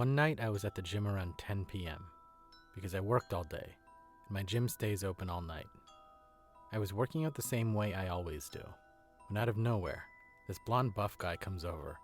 One night I was at the gym around 10 p.m. because I worked all day, and my gym stays open all night. I was working out the same way I always do, when out of nowhere, this blonde buff guy comes over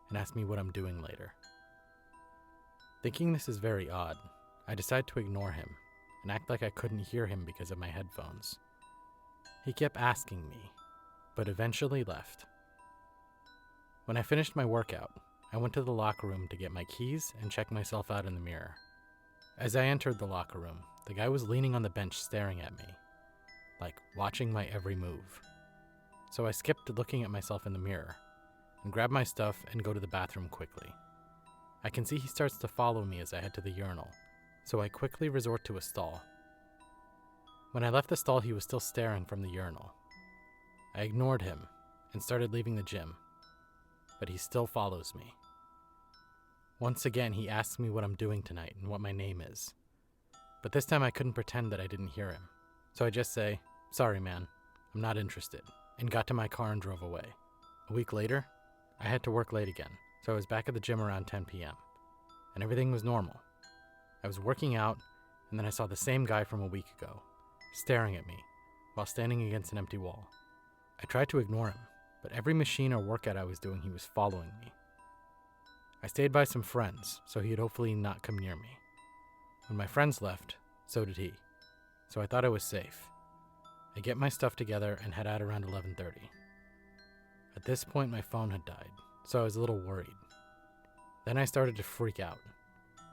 and asks me what I'm doing later. Thinking this is very odd, I decide to ignore him and act like I couldn't hear him because of my headphones. He kept asking me, but eventually left. When I finished my workout, I went to the locker room to get my keys and check myself out in the mirror. As I entered the locker room, the guy was leaning on the bench staring at me, like watching my every move. So I skipped looking at myself in the mirror and grab my stuff and go to the bathroom quickly. I can see he starts to follow me as I head to the urinal, so I quickly resort to a stall. When I left the stall, he was still staring from the urinal. I ignored him and started leaving the gym, but he still follows me. Once again, he asks me what I'm doing tonight and what my name is. But this time I couldn't pretend that I didn't hear him, so I just say, "Sorry man, I'm not interested," and got to my car and drove away. A week later, I had to work late again, so I was back at the gym around 10 p.m., and everything was normal. I was working out, and then I saw the same guy from a week ago, staring at me, while standing against an empty wall. I tried to ignore him, but every machine or workout I was doing, he was following me. I stayed by some friends, so he'd hopefully not come near me. When my friends left, so did he, so I thought I was safe. I get my stuff together and head out around 11:30. At this point, my phone had died, so I was a little worried. Then I started to freak out,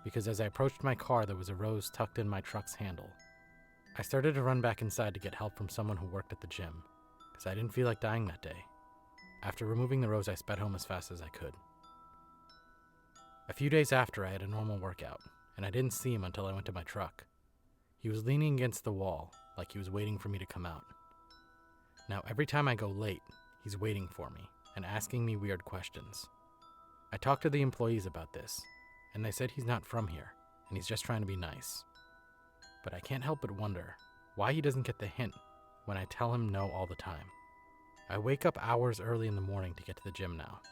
because as I approached my car, there was a rose tucked in my truck's handle. I started to run back inside to get help from someone who worked at the gym, because I didn't feel like dying that day. After removing the rose, I sped home as fast as I could. A few days after, I had a normal workout, and I didn't see him until I went to my truck. He was leaning against the wall, like he was waiting for me to come out. Now, every time I go late, he's waiting for me and asking me weird questions. I talked to the employees about this, and they said he's not from here, and he's just trying to be nice. But I can't help but wonder why he doesn't get the hint when I tell him no all the time. I wake up hours early in the morning to get to the gym now,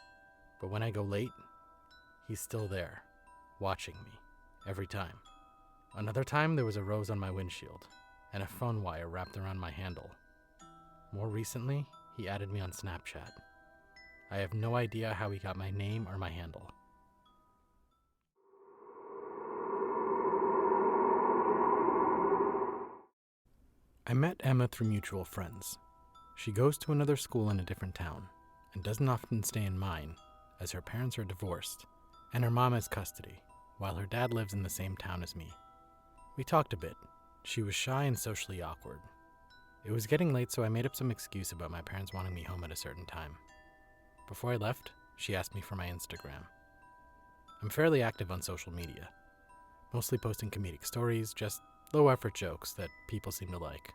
but when I go late, he's still there, watching me, every time. Another time, there was a rose on my windshield, and a phone wire wrapped around my handle. More recently, he added me on Snapchat. I have no idea how he got my name or my handle. I met Emma through mutual friends. She goes to another school in a different town, and doesn't often stay in mine, as her parents are divorced, and her mom has custody, while her dad lives in the same town as me. We talked a bit. She was shy and socially awkward. It was getting late, so I made up some excuse about my parents wanting me home at a certain time. Before I left, she asked me for my Instagram. I'm fairly active on social media, mostly posting comedic stories, just low-effort jokes that people seem to like.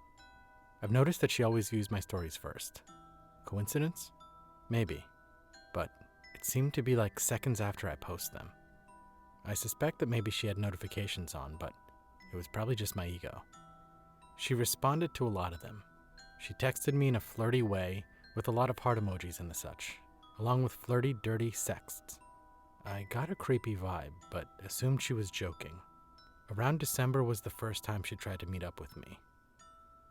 I've noticed that she always views my stories first. Coincidence? Maybe, but it seemed to be like seconds after I post them. I suspect that maybe she had notifications on, but it was probably just my ego. She responded to a lot of them. She texted me in a flirty way with a lot of heart emojis and the such, along with flirty, dirty sexts. I got a creepy vibe, but assumed she was joking. Around December was the first time she tried to meet up with me.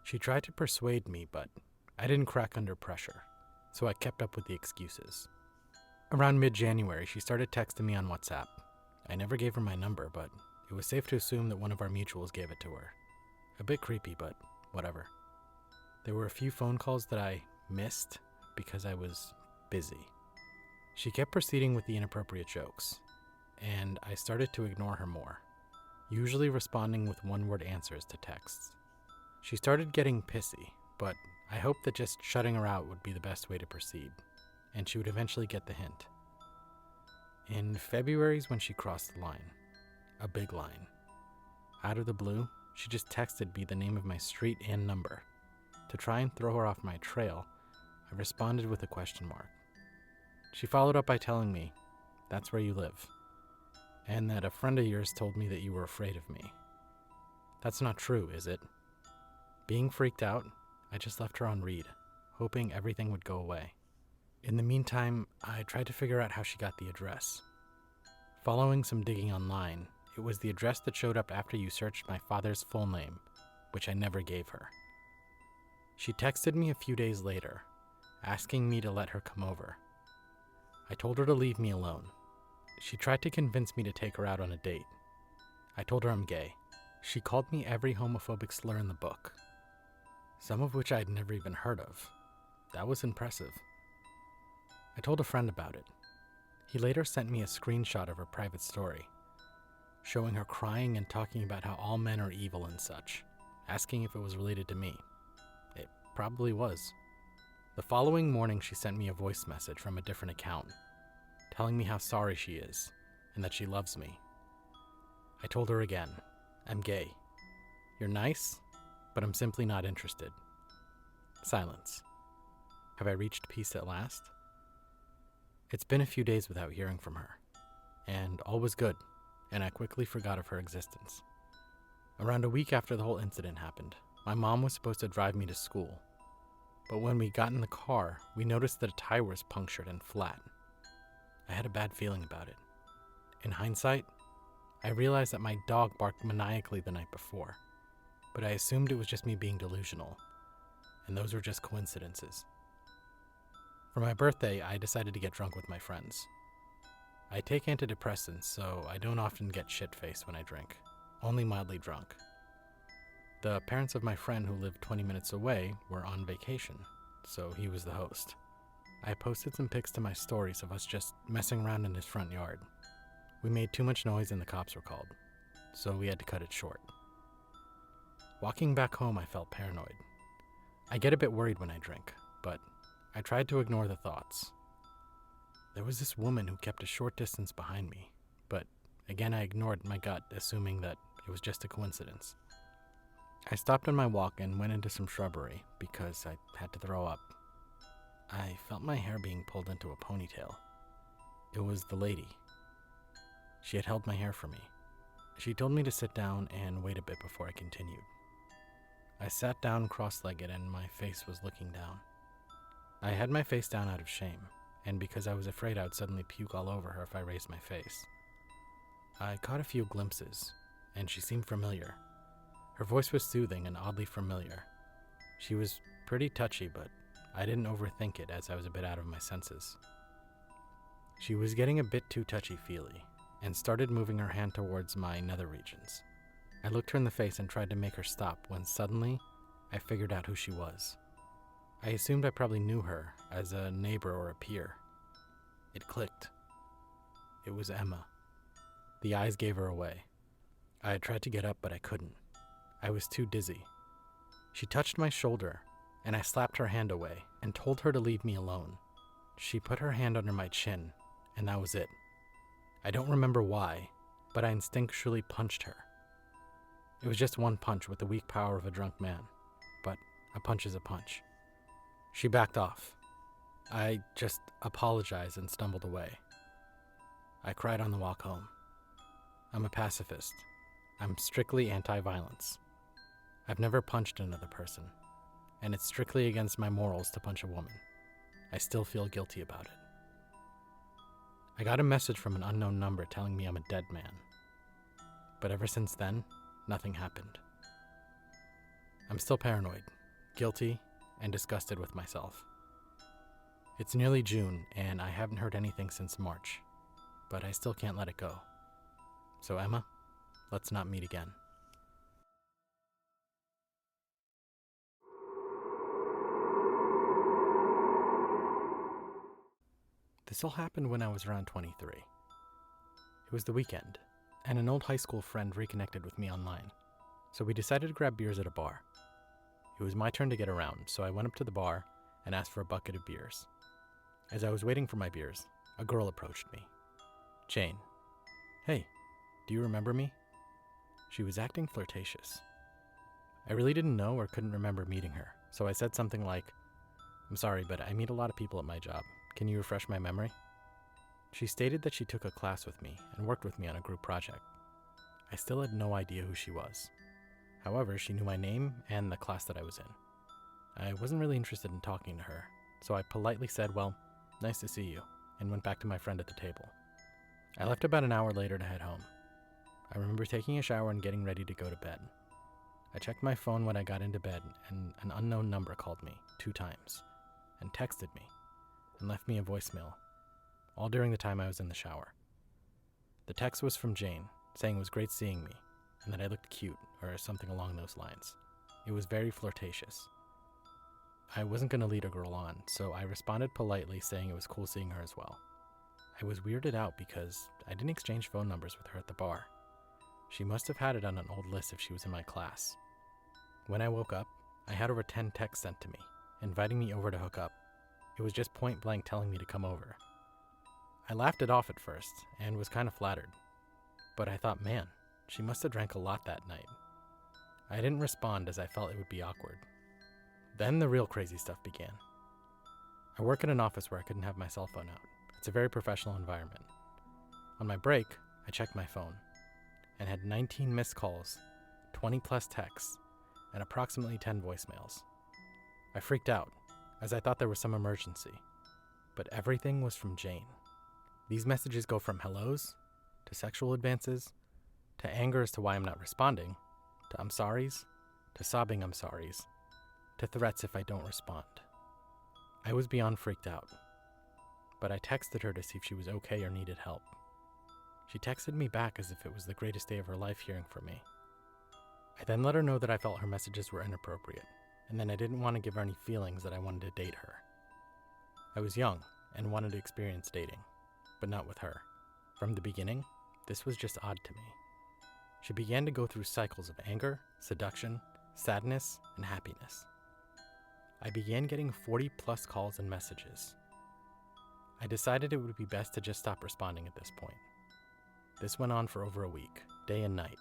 She tried to persuade me, but I didn't crack under pressure, so I kept up with the excuses. Around mid-January, she started texting me on WhatsApp. I never gave her my number, but it was safe to assume that one of our mutuals gave it to her. A bit creepy, but whatever. There were a few phone calls that I missed because I was busy. She kept proceeding with the inappropriate jokes, and I started to ignore her more, usually responding with one-word answers to texts. She started getting pissy, but I hoped that just shutting her out would be the best way to proceed, and she would eventually get the hint. In February is when she crossed the line. A big line. Out of the blue, she just texted me the name of my street and number. To try and throw her off my trail, I responded with a question mark. She followed up by telling me, "That's where you live," and that a friend of yours told me that you were afraid of me. That's not true, is it? Being freaked out, I just left her on read, hoping everything would go away. In the meantime, I tried to figure out how she got the address. Following some digging online, it was the address that showed up after you searched my father's full name, which I never gave her. She texted me a few days later, asking me to let her come over. I told her to leave me alone. She tried to convince me to take her out on a date. I told her I'm gay. She called me every homophobic slur in the book, some of which I'd never even heard of. That was impressive. I told a friend about it. He later sent me a screenshot of her private story, showing her crying and talking about how all men are evil and such, asking if it was related to me. It probably was. The following morning, she sent me a voice message from a different account, telling me how sorry she is and that she loves me. I told her again, I'm gay. You're nice, but I'm simply not interested. Silence. Have I reached peace at last? It's been a few days without hearing from her, and all was good, and I quickly forgot of her existence. Around a week after the whole incident happened, my mom was supposed to drive me to school, but when we got in the car, we noticed that a tire was punctured and flat. I had a bad feeling about it. In hindsight, I realized that my dog barked maniacally the night before, but I assumed it was just me being delusional, and those were just coincidences. For my birthday, I decided to get drunk with my friends. I take antidepressants, so I don't often get shit-faced when I drink, only mildly drunk. The parents of my friend who lived 20 minutes away were on vacation, so he was the host. I posted some pics to my stories of us just messing around in his front yard. We made too much noise and the cops were called, so we had to cut it short. Walking back home, I felt paranoid. I get a bit worried when I drink, but I tried to ignore the thoughts. There was this woman who kept a short distance behind me, but again I ignored my gut, assuming that it was just a coincidence. I stopped on my walk and went into some shrubbery because I had to throw up. I felt my hair being pulled into a ponytail. It was the lady. She had held my hair for me. She told me to sit down and wait a bit before I continued. I sat down cross-legged and my face was looking down. I had my face down out of shame, and because I was afraid I would suddenly puke all over her if I raised my face. I caught a few glimpses, and she seemed familiar. Her voice was soothing and oddly familiar. She was pretty touchy, but I didn't overthink it as I was a bit out of my senses. She was getting a bit too touchy-feely, and started moving her hand towards my nether regions. I looked her in the face and tried to make her stop when suddenly I figured out who she was. I assumed I probably knew her as a neighbor or a peer. It clicked. It was Emma. The eyes gave her away. I had tried to get up, but I couldn't. I was too dizzy. She touched my shoulder, and I slapped her hand away and told her to leave me alone. She put her hand under my chin, and that was it. I don't remember why, but I instinctually punched her. It was just one punch with the weak power of a drunk man, but a punch is a punch. She backed off. I just apologized and stumbled away. I cried on the walk home. I'm a pacifist. I'm strictly anti-violence. I've never punched another person, and it's strictly against my morals to punch a woman. I still feel guilty about it. I got a message from an unknown number telling me I'm a dead man. But ever since then, nothing happened. I'm still paranoid, guilty, and disgusted with myself. It's nearly June, and I haven't heard anything since March, but I still can't let it go. So Emma, let's not meet again. This all happened when I was around 23. It was the weekend, and an old high school friend reconnected with me online, so we decided to grab beers at a bar. It was my turn to get around, so I went up to the bar and asked for a bucket of beers. As I was waiting for my beers, a girl approached me. Jane. Hey, do you remember me? She was acting flirtatious. I really didn't know or couldn't remember meeting her, so I said something like, I'm sorry, but I meet a lot of people at my job. Can you refresh my memory? She stated that she took a class with me and worked with me on a group project. I still had no idea who she was. However, she knew my name and the class that I was in. I wasn't really interested in talking to her, so I politely said, well, nice to see you, and went back to my friend at the table. I left about an hour later to head home. I remember taking a shower and getting ready to go to bed. I checked my phone when I got into bed, and an unknown number called me 2 times, and texted me, and left me a voicemail, all during the time I was in the shower. The text was from Jane, saying it was great seeing me, and that I looked cute, or something along those lines. It was very flirtatious. I wasn't going to lead a girl on, so I responded politely saying it was cool seeing her as well. I was weirded out because I didn't exchange phone numbers with her at the bar. She must have had it on an old list if she was in my class. When I woke up, I had over 10 texts sent to me, inviting me over to hook up. It was just point blank telling me to come over. I laughed it off at first, and was kind of flattered. But I thought, man, she must have drank a lot that night. I didn't respond as I felt it would be awkward. Then the real crazy stuff began. I work in an office where I couldn't have my cell phone out. It's a very professional environment. On my break, I checked my phone, and had 19 missed calls, 20 plus texts, and approximately 10 voicemails. I freaked out, as I thought there was some emergency, but everything was from Jane. These messages go from hellos, to sexual advances, to anger as to why I'm not responding, to I'm sorries, to sobbing I'm sorries, to threats if I don't respond. I was beyond freaked out, but I texted her to see if she was okay or needed help. She texted me back as if it was the greatest day of her life hearing from me. I then let her know that I felt her messages were inappropriate, and then I didn't want to give her any feelings that I wanted to date her. I was young and wanted to experience dating, but not with her. From the beginning, this was just odd to me. She began to go through cycles of anger, seduction, sadness, and happiness. I began getting 40 plus calls and messages. I decided it would be best to just stop responding at this point. This went on for over a week, day and night,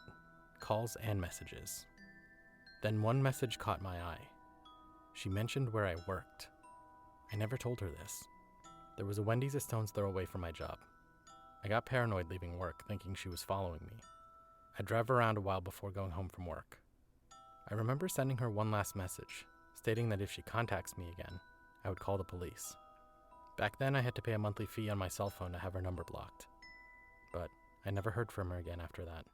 calls and messages. Then one message caught my eye. She mentioned where I worked. I never told her this. There was a Wendy's a stone's throw away from my job. I got paranoid leaving work, thinking she was following me. I drove around a while before going home from work. I remember sending her one last message, stating that if she contacts me again, I would call the police. Back then I had to pay a monthly fee on my cell phone to have her number blocked. But I never heard from her again after that.